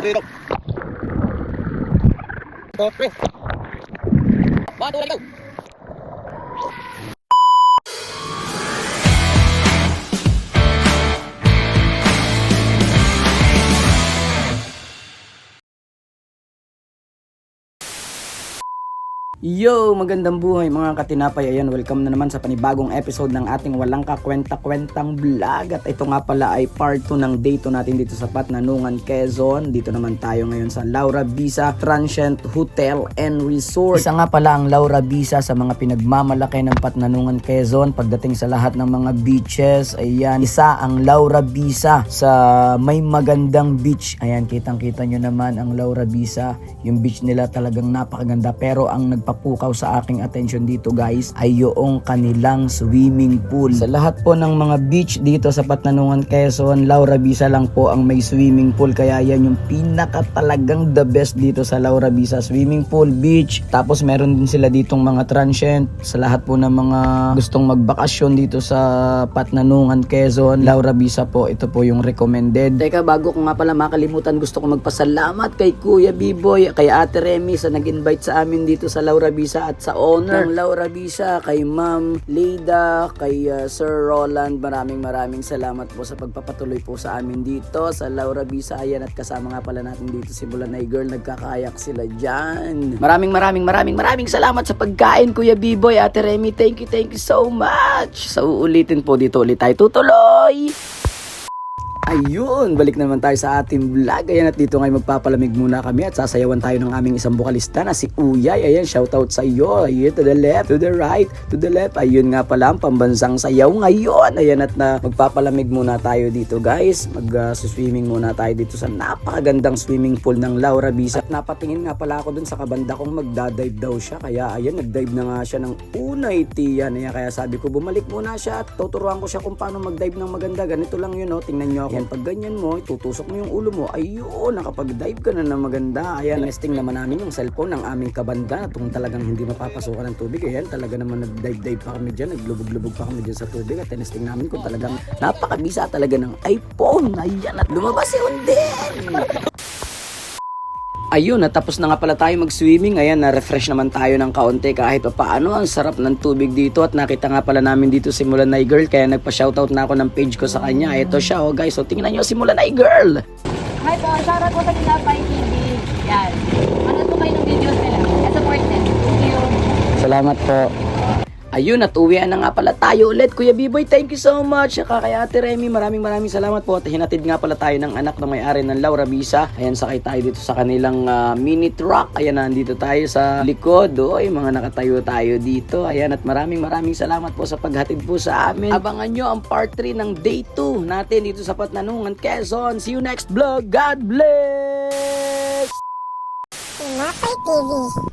One, two, go. Yo! Magandang buhay mga katinapay. Ayan, welcome na naman sa panibagong episode ng ating walang kakwenta-kwentang vlog. At ito nga pala ay part 2 ng day 2 natin dito sa Patnanungan, Quezon. Dito naman tayo ngayon sa Laura Visa Transient Hotel and Resort. Isa nga pala ang Laura Visa sa mga pinagmamalaki ng Patnanungan, Quezon. Pagdating sa lahat ng mga beaches, ayan, isa ang Laura Visa sa may magandang beach. Ayan, kitang-kita nyo naman ang Laura Visa. Yung beach nila talagang napakaganda, pero ang nagpapukaw sa aking attention dito guys ay yung kanilang swimming pool. Sa lahat po ng mga beach dito sa Patnanungan, Quezon, Laura Visa lang po ang may swimming pool, kaya yan yung pinaka talagang the best dito sa Laura Visa. Swimming pool, beach, tapos meron din sila ditong mga transient sa lahat po ng mga gustong magbakasyon dito sa Patnanungan, Quezon. Laura Visa po, ito po yung recommended. Teka, bago ko nga pala makalimutan, gusto ko magpasalamat kay Kuya B-Boy, kay Ate Remy sa nag-invite sa amin dito sa Laura Visa, at sa owner ng Laura Visa, kay Ma'am Leida, kay Sir Roland. Maraming salamat po sa pagpapatuloy po sa amin dito sa Laura Visa. Ayan, at kasama nga pala natin dito si Bulanay Girl, nagkakayak sila dyan. Maraming salamat sa pagkain, Kuya B-Boy, Ate Remy. Thank you so much. Sa uulitin po dito ulit tayo tutuloy. Ayun, balik naman tayo sa ating vlog. Ayan, at dito ngayon magpapalamig muna kami at sasayawan tayo ng aming isang bukalista na si Uyay. Ayan, shoutout sa iyo. Ayun, to the left, to the right, to the left. Ayun nga pala ang pambansang sayaw ngayon. Ayan, at magpapalamig muna tayo dito guys. Mag-swimming muna tayo dito sa napakagandang swimming pool ng Laura Visa. At napatingin nga pala ako dun sa kabanda kong magdadive daw siya. Kaya ayan, nagdive na nga siya ng unay tiyan. Ayan, kaya sabi ko bumalik muna siya at tuturuan ko siya kung paano magdive ng maganda. Ganito lang yun, oh. Tingnan nyo ako. Ayan, pag ganyan mo, tutusok mo yung ulo mo, ayun, nakapag-dive ka na ng maganda. Ayan, testing naman namin yung cellphone ng aming kabanda kung talagang hindi mapapasukan ng tubig. Ayan, talaga naman nag-dive pa kami dyan, naglubog-lubog pa kami dyan sa tubig, at testing namin kung talagang napakabisa talaga ng iPhone. Ayan, at lumabas yun din. Ayun, natapos na nga pala tayo mag-swimming. Ayan, na-refresh naman tayo ng kaunti kahit pa paano. Ang sarap ng tubig dito, at nakita nga pala namin dito si Mulanay Girl, kaya nagpa-shoutout na ako ng page ko sa kanya. Ito siya, oh guys. So tingnan nyo si Mulanay Girl. Hi po, shoutout po sa Tinapay TV. Yan. Ano po kayo ng videos nila? Support them. Thank you. Salamat po. Ayun, at uwian na nga pala tayo ulit. Kuya B-Boy, thank you so much. Saka kay Ate Remy, maraming salamat po. At hinatid nga pala tayo ng anak na may-ari ng Laura Visa. Ayan, sakay tayo dito sa kanilang mini truck. Ayan, nandito tayo sa likod. Oy, mga nakatayo tayo dito. Ayan, at maraming salamat po sa paghatid po sa amin. Abangan nyo ang part 3 ng day 2 natin dito sa Patnanungan, Quezon. See you next vlog. God bless! Tinapay TV.